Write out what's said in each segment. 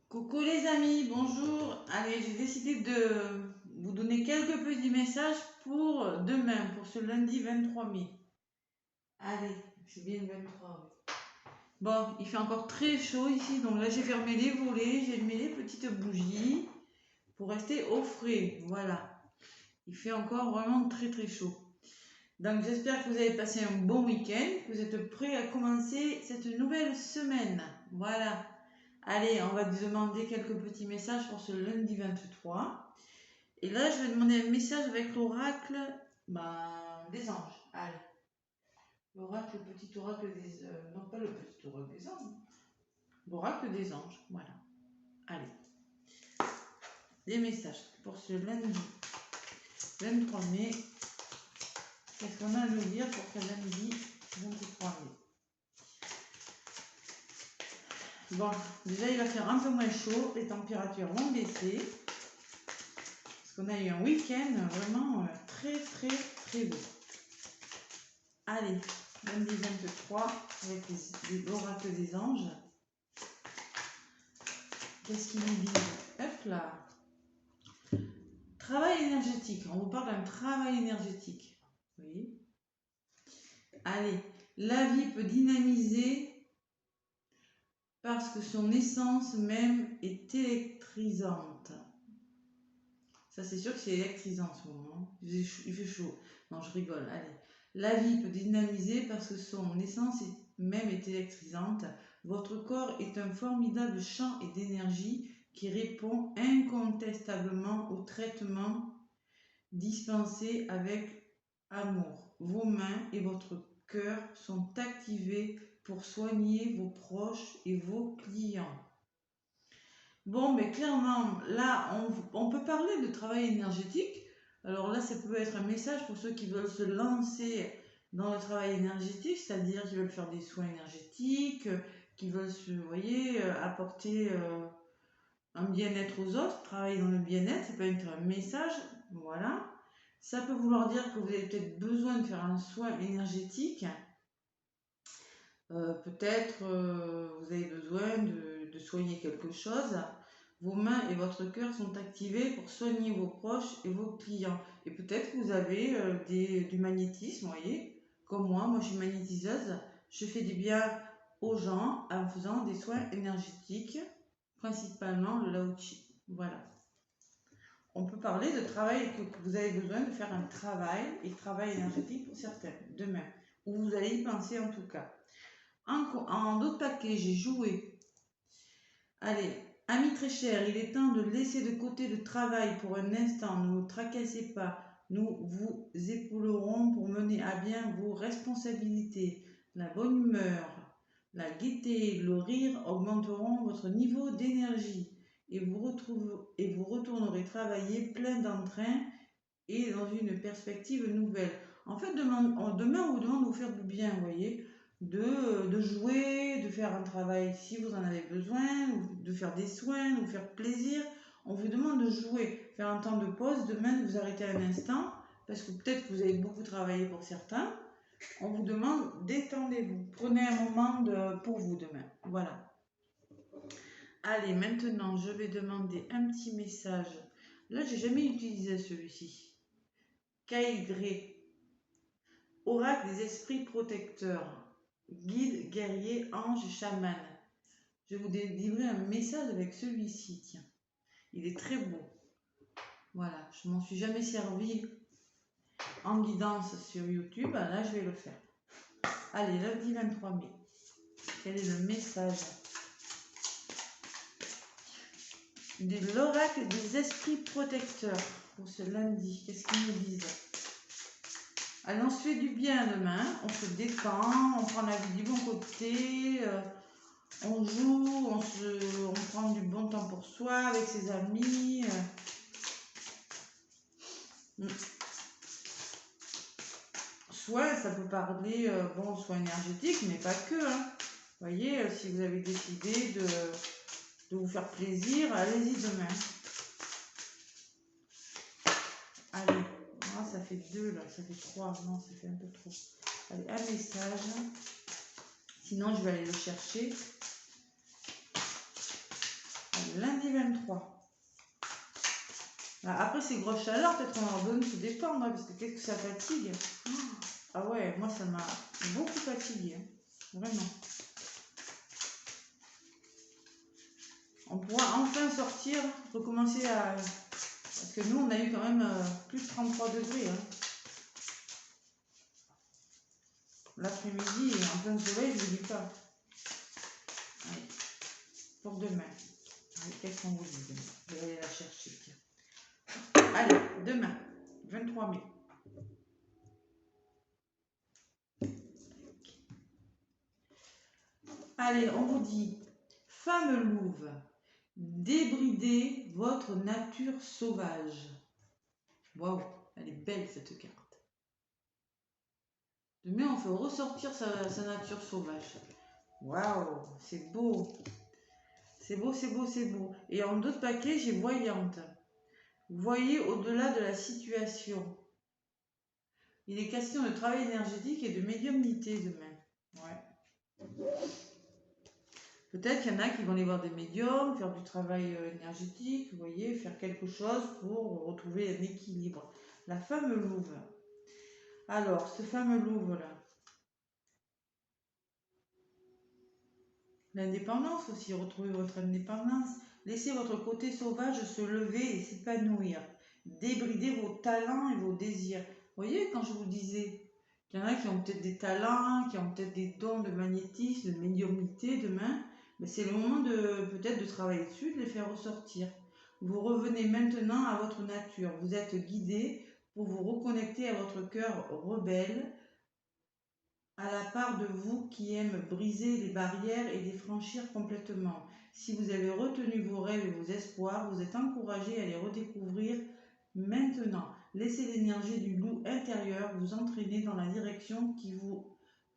Coucou les amis, bonjour. Allez, j'ai décidé de vous donner quelques petits messages pour demain, pour ce lundi 23 mai. Allez, c'est bien le 23. Oui. Bon, il fait encore très chaud ici, donc là j'ai fermé les volets, j'ai mis les petites bougies pour rester au frais. Voilà, il fait encore vraiment très très chaud. Donc j'espère que vous avez passé un bon week-end, que vous êtes prêts à commencer cette nouvelle semaine. Voilà. Allez, on va demander quelques petits messages pour ce lundi 23. Et là, je vais demander un message avec l'oracle des anges. Allez. L'oracle, le petit oracle des... non, pas le petit oracle des anges. L'oracle des anges. Voilà. Allez. Des messages pour ce lundi 23 mai. Qu'est-ce qu'on a à nous dire pour ce lundi 23 mai? Bon, déjà, il va faire un peu moins chaud. Les températures vont baisser. Parce qu'on a eu un week-end vraiment très, très, très beau. Allez, lundi 23 avec l'oracle des anges. Qu'est-ce qu'ils nous disent? Hop là. Travail énergétique. On vous parle d'un travail énergétique. Vous voyez? Allez, la vie peut dynamiser parce que son essence même est électrisante. Ça, c'est sûr que c'est électrisant en ce moment. Il fait chaud. Non, je rigole. Allez. La vie peut dynamiser parce que son essence même est électrisante. Votre corps est un formidable champ et d'énergie qui répond incontestablement au traitement dispensé avec amour. Vos mains et votre cœur sont activés pour soigner vos proches et vos clients. Bon, mais clairement, là, on peut parler de travail énergétique. Alors là, ça peut être un message pour ceux qui veulent se lancer dans le travail énergétique, c'est-à-dire qui veulent faire des soins énergétiques, qui veulent, vous voyez, apporter un bien-être aux autres, travailler dans le bien-être, ça peut être un message, voilà. Ça peut vouloir dire que vous avez peut-être besoin de faire un soin énergétique. Peut-être vous avez besoin de soigner quelque chose. Vos mains et votre cœur sont activés pour soigner vos proches et vos clients. Et peut-être que vous avez du magnétisme, vous voyez, comme moi je suis magnétiseuse. Je fais du bien aux gens en faisant des soins énergétiques, principalement le Lao Chi. Voilà. On peut parler de travail, que vous avez besoin de faire un travail énergétique pour certains, demain. Ou vous allez y penser en tout cas. En d'autres paquets, j'ai joué. Allez, amis très chers, il est temps de laisser de côté le travail pour un instant. Ne vous tracassez pas. Nous vous épaulerons pour mener à bien vos responsabilités. La bonne humeur, la gaieté, le rire augmenteront votre niveau d'énergie et vous retournerez travailler plein d'entrain et dans une perspective nouvelle. En fait, demain, on vous demande de vous faire du bien, vous voyez, de jouer, de faire un travail si vous en avez besoin, de faire des soins, de vous faire plaisir. On vous demande de jouer, faire un temps de pause, demain de vous arrêter un instant, parce que peut-être que vous avez beaucoup travaillé pour certains. On vous demande détendez-vous, prenez un moment pour vous demain. Voilà. Allez, maintenant, je vais demander un petit message. Là, j'ai jamais utilisé celui-ci. Caïgré, oracle des esprits protecteurs, guide, guerrier, ange, chaman. Je vais vous délivrer un message avec celui-ci, tiens. Il est très beau. Voilà, je m'en suis jamais servi en guidance sur YouTube. Là, je vais le faire. Allez, lundi 23 mai. Quel est le message de l'oracle des esprits protecteurs pour ce lundi? Qu'est-ce qu'ils nous disent? Allez, on se fait du bien demain, on se détend, on prend la vie du bon côté, on joue, on prend du bon temps pour soi, avec ses amis. Soit ça peut parler, soit énergétique, mais pas que. Hein. Vous voyez, si vous avez décidé de vous faire plaisir, allez-y demain. Allez, ça fait 2 là, ça fait 3, non, ça fait un peu trop. Allez, un message. Sinon, je vais aller le chercher. Allez, lundi 23. Après ces grosses chaleurs, peut-être qu'on a besoin de se détendre, hein, parce que qu'est-ce que ça fatigue. Ah ouais, moi ça m'a beaucoup fatigué, hein, vraiment. On pourra enfin sortir, recommencer à... Parce que nous, on a eu quand même plus de 33 degrés. Hein. L'après-midi, en plein soleil, je ne vous dis pas. Allez, pour demain. Qu'est-ce qu'on vous dit demain? Je vais aller la chercher. Tiens. Allez, demain, 23 mai. Allez, on vous dit, femme louve, débridez votre nature sauvage. Waouh, elle est belle cette carte. Demain, on fait ressortir sa nature sauvage. Waouh, c'est beau. C'est beau, c'est beau, c'est beau. Et en d'autres paquets, j'ai voyante. Vous voyez au-delà de la situation. Il est question de travail énergétique et de médiumnité demain. Ouais. Peut-être qu'il y en a qui vont aller voir des médiums, faire du travail énergétique, vous voyez, faire quelque chose pour retrouver un équilibre. La femme louve. Alors, cette femme louve-là. L'indépendance aussi, retrouvez votre indépendance. Laissez votre côté sauvage se lever et s'épanouir. Débridez vos talents et vos désirs. Vous voyez, quand je vous disais qu'il y en a qui ont peut-être des talents, qui ont peut-être des dons de magnétisme, de médiumnité demain, mais c'est le moment de peut-être de travailler dessus, de les faire ressortir. Vous revenez maintenant à votre nature. Vous êtes guidé pour vous reconnecter à votre cœur rebelle, à la part de vous qui aime briser les barrières et les franchir complètement. Si vous avez retenu vos rêves et vos espoirs, vous êtes encouragé à les redécouvrir maintenant. Laissez l'énergie du loup intérieur vous entraîner dans la direction que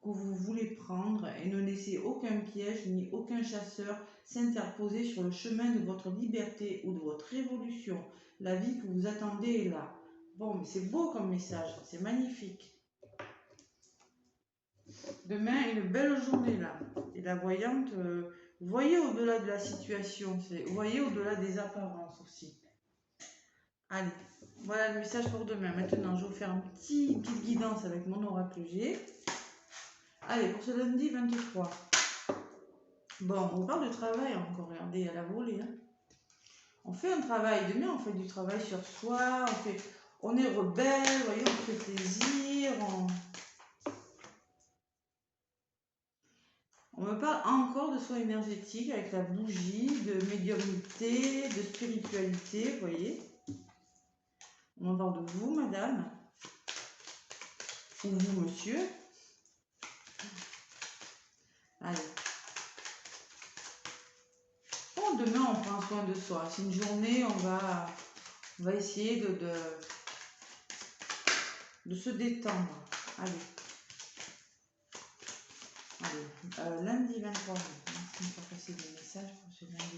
vous voulez prendre et ne laissez aucun piège ni aucun chasseur s'interposer sur le chemin de votre liberté ou de votre révolution. La vie que vous attendez est là. Bon, mais c'est beau comme message, c'est magnifique. Demain, une belle journée là. Et la voyante, voyez au-delà de la situation, voyez au-delà des apparences aussi. Allez, voilà le message pour demain. Maintenant, je vais vous faire une petite guidance avec mon oracle G. Allez, pour ce lundi 23. Bon, on parle de travail encore, regardez, à la volée. Hein. On fait un travail, demain on fait du travail sur soi, on est rebelle, voyez, on fait plaisir, on me parle encore de soins énergétiques avec la bougie, de médiumnité, de spiritualité, vous voyez. On me parle de vous, madame, ou vous, monsieur. Allez. Bon, demain, on prend soin de soi. C'est une journée, on va essayer de se détendre. Allez. Allez, lundi 23 mai. Merci de me passer des messages pour ce lundi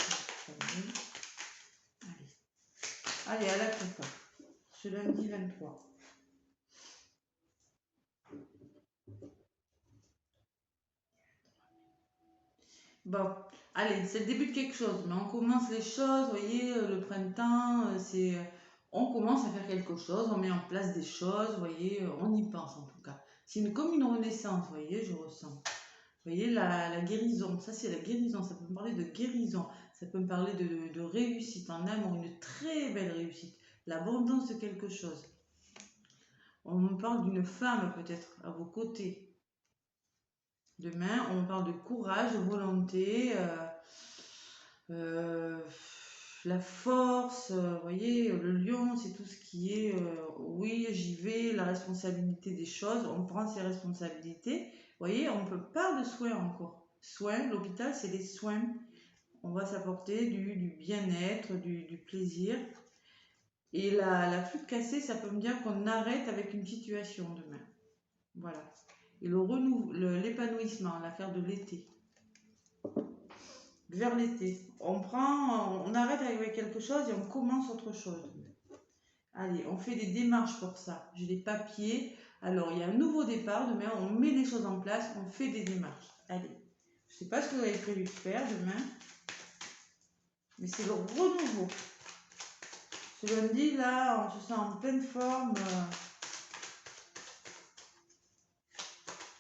23 mai. Allez, à la coupe. Ce lundi 23. Bon, allez, c'est le début de quelque chose, mais on commence les choses, vous voyez, le printemps, on commence à faire quelque chose, on met en place des choses, vous voyez, on y pense en tout cas. C'est comme une renaissance, vous voyez, je ressens. Vous voyez, la guérison, ça c'est la guérison, ça peut me parler de guérison, ça peut me parler de réussite en amour, une très belle réussite, l'abondance de quelque chose. On me parle d'une femme peut-être à vos côtés. Demain, on parle de courage, de volonté, la force, vous voyez, le lion, c'est tout ce qui est, oui, j'y vais, la responsabilité des choses, on prend ses responsabilités. Vous voyez, on peut pas de soins encore. Soins, l'hôpital, c'est des soins. On va s'apporter du bien-être, du plaisir. Et la flûte cassée, ça peut me dire qu'on arrête avec une situation demain. Voilà. Et l'épanouissement, la carte de l'été. Vers l'été. On arrête avec quelque chose et on commence autre chose. Allez, on fait des démarches pour ça. J'ai des papiers. Alors, il y a un nouveau départ. Demain, on met les choses en place. On fait des démarches. Allez. Je ne sais pas ce que vous avez prévu de faire demain. Mais c'est le renouveau. Ce lundi, là, on se sent en pleine forme.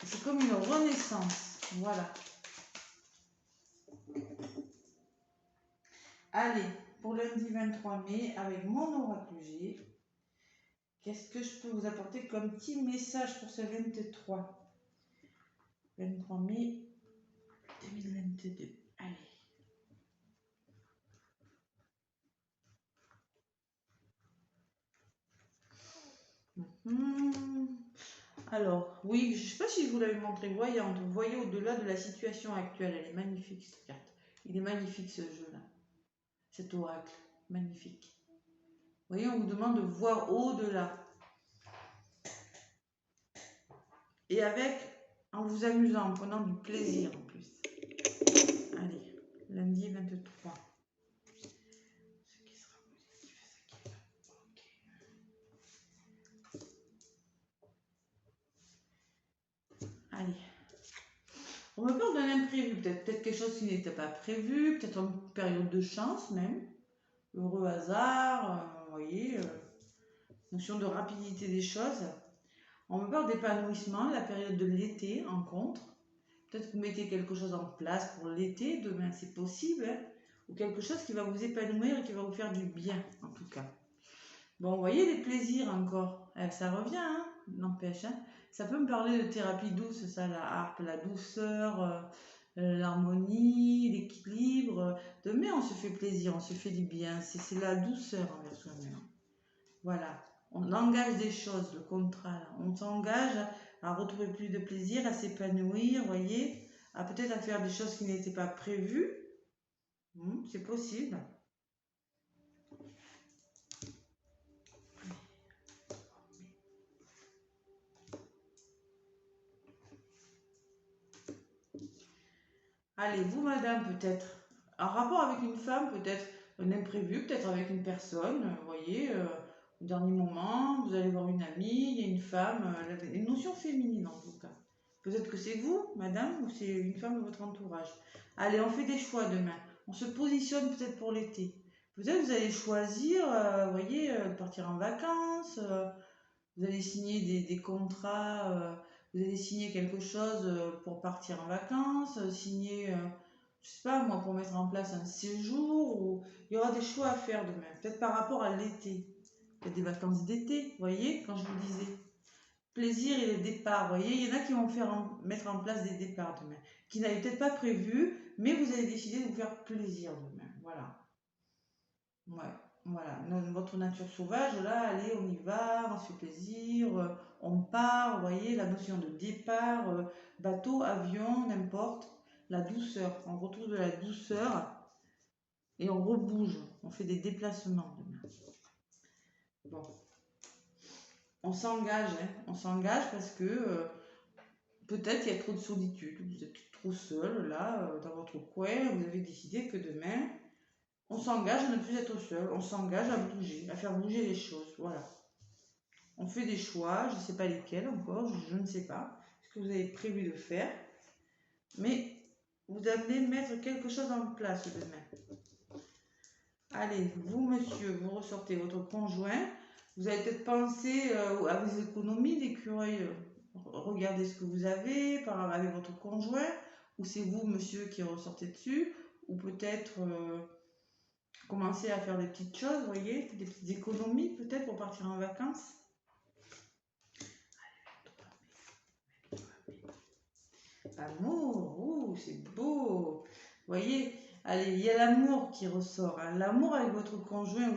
C'est comme une renaissance. Voilà. Allez, pour lundi 23 mai, avec mon oracle G, qu'est-ce que je peux vous apporter comme petit message pour ce 23 mai 2022. Allez. Alors, oui, je ne sais pas si je vous l'avais montré, voyante. Vous voyez au-delà de la situation actuelle, elle est magnifique cette carte. Il est magnifique ce jeu-là, cet oracle, magnifique. Vous voyez, on vous demande de voir au-delà. Et en vous amusant, en prenant du plaisir en plus. Allez, lundi 23. Ce qui sera positif, ce qui va. Ok. Allez. On me parle d'un imprévu, peut-être quelque chose qui n'était pas prévu, peut-être une période de chance même, heureux hasard, vous voyez, notion de rapidité des choses. On me parle d'épanouissement, la période de l'été en contre. Peut-être que vous mettez quelque chose en place pour l'été, demain c'est possible, hein, ou quelque chose qui va vous épanouir et qui va vous faire du bien en tout cas. Bon, vous voyez les plaisirs encore, ça revient, hein, n'empêche. Hein. Ça peut me parler de thérapie douce, ça, la harpe, la douceur, l'harmonie, l'équilibre. Demain, on se fait plaisir, on se fait du bien. C'est la douceur envers soi-même. Voilà. On engage des choses, le contrat. Là. On s'engage à retrouver plus de plaisir, à s'épanouir, vous voyez, à peut-être à faire des choses qui n'étaient pas prévues. C'est possible. Allez, vous, madame, peut-être, en rapport avec une femme, peut-être un imprévu, peut-être avec une personne, vous voyez, au dernier moment, vous allez voir une amie, il y a une femme, une notion féminine en tout cas. Peut-être que c'est vous, madame, ou c'est une femme de votre entourage. Allez, on fait des choix demain. On se positionne peut-être pour l'été. Peut-être vous allez choisir, vous voyez, de partir en vacances, vous allez signer des contrats, vous allez signer quelque chose pour partir en vacances, signer, je sais pas moi, pour mettre en place un séjour, ou il y aura des choix à faire demain, peut-être par rapport à l'été. Il y a des vacances d'été, vous voyez, quand je vous disais. Plaisir et les départs, vous voyez, il y en a qui vont mettre en place des départs demain, qui n'avaient peut-être pas prévu, mais vous avez décidé de vous faire plaisir demain, voilà. Ouais, voilà. Votre nature sauvage, là, allez, on y va, on se fait plaisir, on part, vous voyez, la notion de départ, bateau, avion, n'importe, la douceur, on retrouve de la douceur et on rebouge, on fait des déplacements demain. Bon, on s'engage, hein, on s'engage parce que peut-être il y a trop de solitude, vous êtes trop seul là, dans votre coin, vous avez décidé que demain, on s'engage à ne plus être seul, on s'engage à bouger, à faire bouger les choses, voilà. On fait des choix, je ne sais pas lesquels encore, je ne sais pas ce que vous avez prévu de faire, mais vous allez mettre quelque chose en place demain. Allez, vous monsieur, vous ressortez votre conjoint, vous allez peut-être penser à vos économies d'écureuil, regardez ce que vous avez avec votre conjoint, ou c'est vous monsieur qui ressortez dessus, ou peut-être commencer à faire des petites choses, vous voyez, des petites économies peut-être pour partir en vacances. Amour, c'est beau. Vous voyez, allez, il y a l'amour qui ressort. Hein. L'amour avec votre conjoint,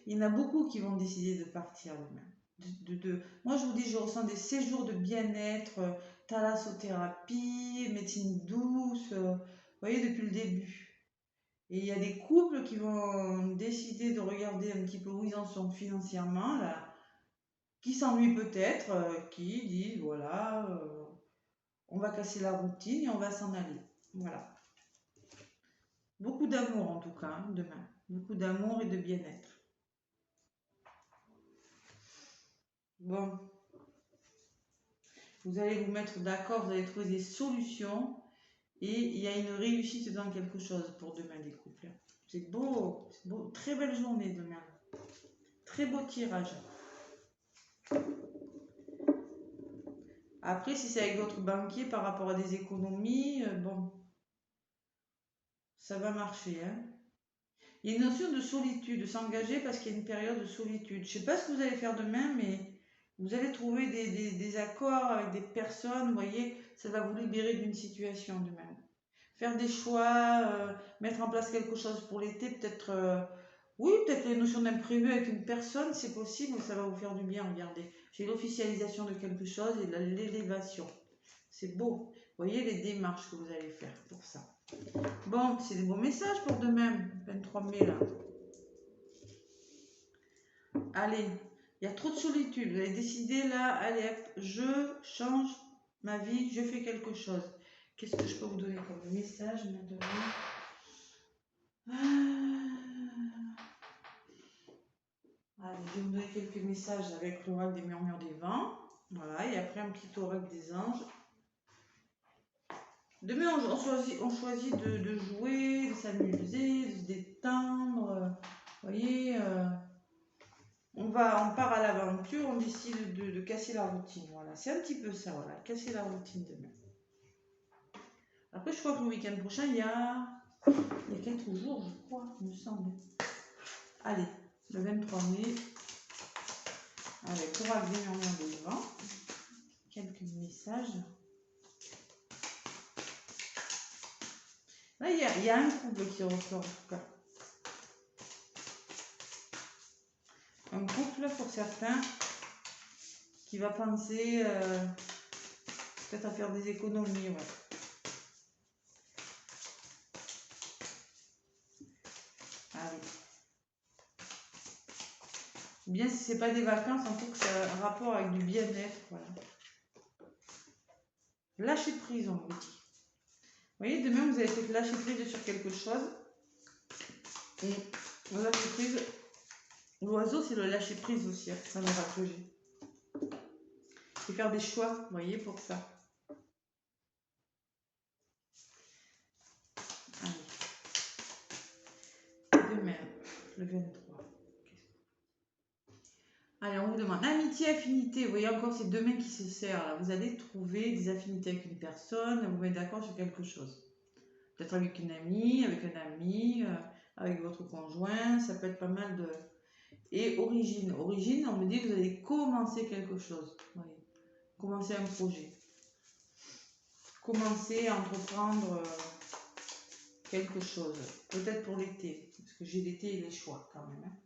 il y en a beaucoup qui vont décider de partir demain. Moi, je vous dis, je ressens des séjours de bien-être, thalassothérapie, médecine douce, vous voyez, depuis le début. Et il y a des couples qui vont décider de regarder un petit peu où ils en sont financièrement, là, qui s'ennuient peut-être, qui disent, voilà, on va casser la routine et on va s'en aller. Voilà. Beaucoup d'amour en tout cas, hein, demain. Beaucoup d'amour et de bien-être. Bon. Vous allez vous mettre d'accord, vous allez trouver des solutions et il y a une réussite dans quelque chose pour demain des couples. C'est beau, c'est beau. Très belle journée demain. Très beau tirage. Après, si c'est avec votre banquier par rapport à des économies, bon, ça va marcher. Hein. Il y a une notion de solitude, de s'engager parce qu'il y a une période de solitude. Je ne sais pas ce que vous allez faire demain, mais vous allez trouver des accords avec des personnes. Vous voyez, ça va vous libérer d'une situation demain. Faire des choix, mettre en place quelque chose pour l'été, peut-être, oui, peut-être les notions d'imprévu avec une personne, c'est possible, mais ça va vous faire du bien, regardez. J'ai l'officialisation de quelque chose et l'élévation. C'est beau. Vous voyez les démarches que vous allez faire pour ça. Bon, c'est des beaux messages pour demain, 23 mai là. Allez, il y a trop de solitude. Vous avez décidé là, allez, je change ma vie, je fais quelque chose. Qu'est-ce que je peux vous donner comme message maintenant? Allez, je vais vous donner quelques messages avec l'oracle des murmures des vents. Voilà, et après un petit oracle des anges. Demain, on choisit de jouer, de s'amuser, de se détendre. Vous voyez, on part à l'aventure, on décide de casser la routine. Voilà, c'est un petit peu ça, voilà, casser la routine demain. Après, je crois que le week-end prochain, il y a 4 jours, je crois, il me semble. Allez, le 23 mai, avec l'oracle des murmures des vents. Quelques messages. Là, il y a un couple qui ressort en tout cas. Un couple pour certains qui va penser peut-être à faire des économies. Ouais. Allez. Bien, si c'est pas des vacances, il faut que ça ait un rapport avec du bien-être. Voilà. Lâcher prise, on vous dit. Vous voyez, demain, vous allez peut-être lâcher prise sur quelque chose. Et le lâcher prise, l'oiseau, c'est le lâcher prise aussi, ça m'a rappelé. C'est faire des choix, vous voyez, pour ça. Allez. Demain, le 23. Allez, on vous demande amitié, affinité. Vous voyez encore ces deux mains qui se serrent. Là. Vous allez trouver des affinités avec une personne, vous mettre d'accord sur quelque chose. Peut-être avec une amie, avec un ami, avec votre conjoint. Ça peut être pas mal de... Et origine. Origine, on me dit que vous allez commencer quelque chose. Vous voyez. Commencer un projet. Commencer à entreprendre quelque chose. Peut-être pour l'été. Parce que j'ai l'été et les choix quand même. Hein.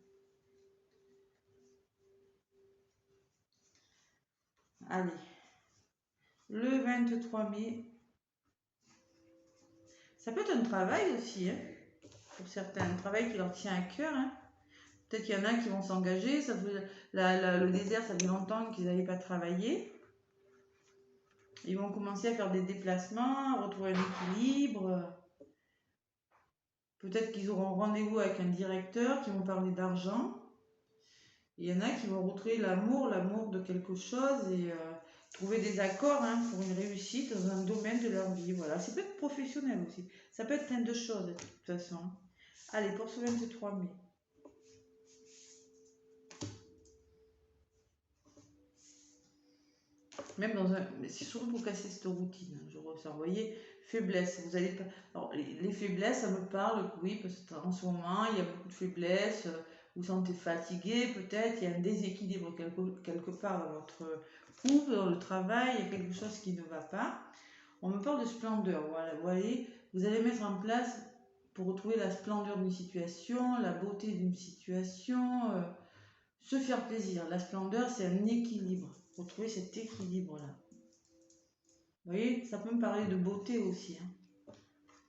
Allez, le 23 mai, ça peut être un travail aussi, hein, pour certains, un travail qui leur tient à cœur. Hein. Peut-être qu'il y en a qui vont s'engager, le désert, ça fait longtemps qu'ils n'avaient pas travaillé. Ils vont commencer à faire des déplacements, à retrouver un équilibre. Peut-être qu'ils auront rendez-vous avec un directeur, qui vont parler d'argent. Il y en a qui vont retrouver l'amour de quelque chose et trouver des accords hein, pour une réussite dans un domaine de leur vie. Voilà, ça peut être professionnel aussi. Ça peut être plein de choses de toute façon. Allez, pour ce 23 mai. Même dans un... C'est surtout pour casser cette routine, je ressens. Vous voyez, faiblesse. Vous allez pas... Alors, les faiblesses, ça me parle, oui, parce qu'en ce moment, il y a beaucoup de faiblesses. Vous sentez fatigué, peut-être. Il y a un déséquilibre quelque part dans votre couple, dans le travail. Il y a quelque chose qui ne va pas. On me parle de splendeur. Voilà, vous voyez, vous allez mettre en place pour retrouver la splendeur d'une situation, la beauté d'une situation, se faire plaisir. La splendeur, c'est un équilibre. Retrouver cet équilibre-là. Vous voyez, ça peut me parler de beauté aussi. Hein.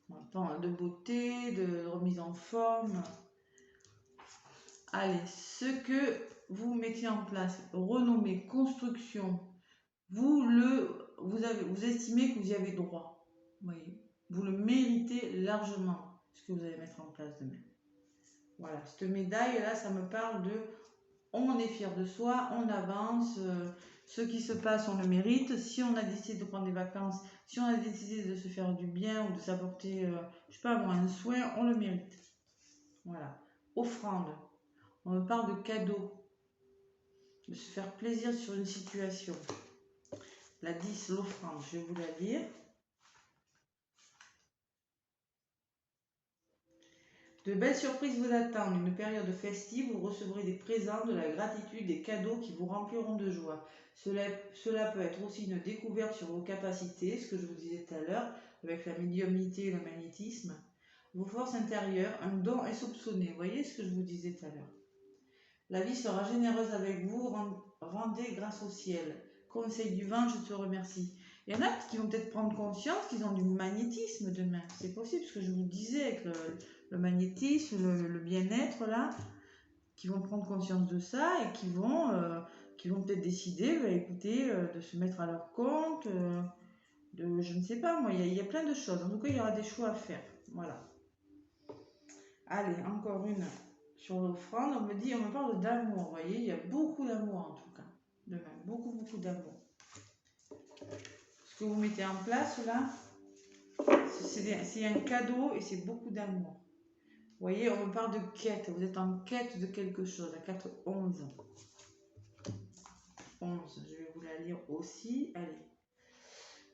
On parle de beauté, de remise en forme. Allez, ce que vous mettez en place, renommée, construction, vous estimez que vous y avez droit. Vous voyez, vous le méritez largement, ce que vous allez mettre en place demain. Voilà, cette médaille-là, ça me parle de on est fier de soi, on avance, ce qui se passe, on le mérite. Si on a décidé de prendre des vacances, si on a décidé de se faire du bien ou de s'apporter, je sais pas moi, un soin, on le mérite. Voilà. Offrande. On me parle de cadeau. De se faire plaisir sur une situation. La 10, l'offrande. Je vais vous la lire. De belles surprises vous attendent. Une période festive, vous recevrez des présents, de la gratitude, des cadeaux qui vous rempliront de joie. Cela peut être aussi une découverte sur vos capacités, ce que je vous disais tout à l'heure, avec la médiumnité et le magnétisme. Vos forces intérieures, un don insoupçonné. Vous voyez ce que je vous disais tout à l'heure. La vie sera généreuse avec vous, rendez grâce au ciel. Conseil du vent, je te remercie. Il y en a qui vont peut-être prendre conscience qu'ils ont du magnétisme demain. C'est possible, ce que je vous disais avec le magnétisme, le bien-être là, qui vont prendre conscience de ça et qui vont peut-être décider, écoutez, de se mettre à leur compte, je ne sais pas moi, il y a plein de choses. En tout cas, il y aura des choix à faire. Voilà. Allez, encore une sur l'offrande. On me parle d'amour. Vous voyez, il y a beaucoup d'amour en tout cas. Demain, beaucoup d'amour. Ce que vous mettez en place là, c'est un cadeau et c'est beaucoup d'amour. Vous voyez, on me parle de quête. Vous êtes en quête de quelque chose. La carte 11. 11, je vais vous la lire aussi. Allez.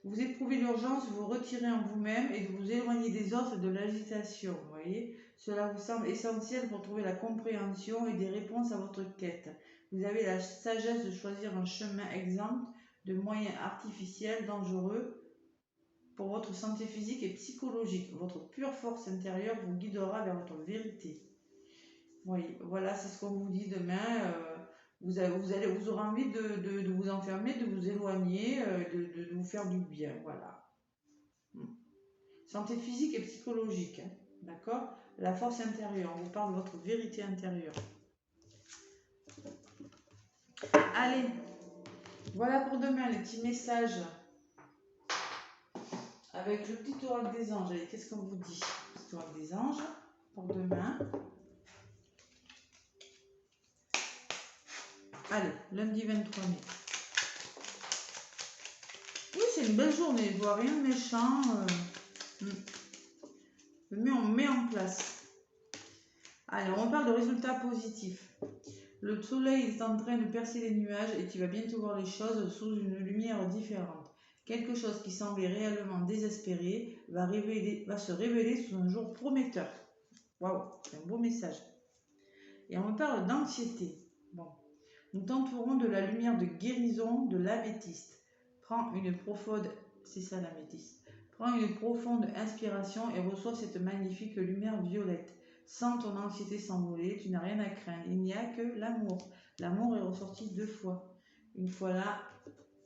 Vous éprouvez l'urgence de vous retirer en vous-même et de vous éloigner des autres et de l'agitation. Vous voyez, cela vous semble essentiel pour trouver la compréhension et des réponses à votre quête. Vous avez la sagesse de choisir un chemin exempt de moyens artificiels dangereux pour votre santé physique et psychologique. Votre pure force intérieure vous guidera vers votre vérité. Oui, voilà, c'est ce qu'on vous dit demain. Vous aurez envie de vous enfermer, de vous éloigner, de vous faire du bien. Voilà. Santé physique et psychologique. Hein, d'accord? La force intérieure. On vous parle de votre vérité intérieure. Allez, voilà pour demain les petits messages avec le petit oracle des anges. Allez, qu'est-ce qu'on vous dit? Le petit oracle des anges pour demain. Allez, lundi 23 mai. Oui, c'est une belle journée. Je vois rien de méchant. Mais on met en place. Allez, on parle de résultats positifs. Le soleil est en train de percer les nuages et tu vas bientôt voir les choses sous une lumière différente. Quelque chose qui semblait réellement désespéré va se révéler sous un jour prometteur. Waouh, c'est un beau message. Et on me parle d'anxiété. Bon, nous t'entourons de la lumière de guérison de l'améthyste. Prends une profonde, c'est ça l'améthyste. Prends une profonde inspiration et reçois cette magnifique lumière violette. Sens ton anxiété s'envoler, tu n'as rien à craindre, il n'y a que l'amour. L'amour est ressorti 2 fois. Une fois là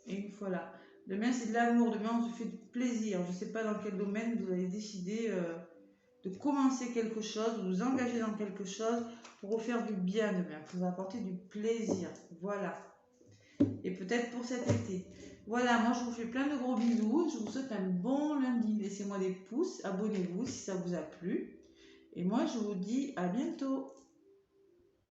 et une fois là. Demain c'est de l'amour, demain on se fait plaisir. Je ne sais pas dans quel domaine vous allez décider de commencer quelque chose, de vous engager dans quelque chose pour vous faire du bien demain, pour vous apporter du plaisir. Voilà. Et peut-être pour cet été. Voilà, moi je vous fais plein de gros bisous. Je vous souhaite un bon lundi. Laissez-moi des pouces, abonnez-vous si ça vous a plu. Et moi je vous dis à bientôt.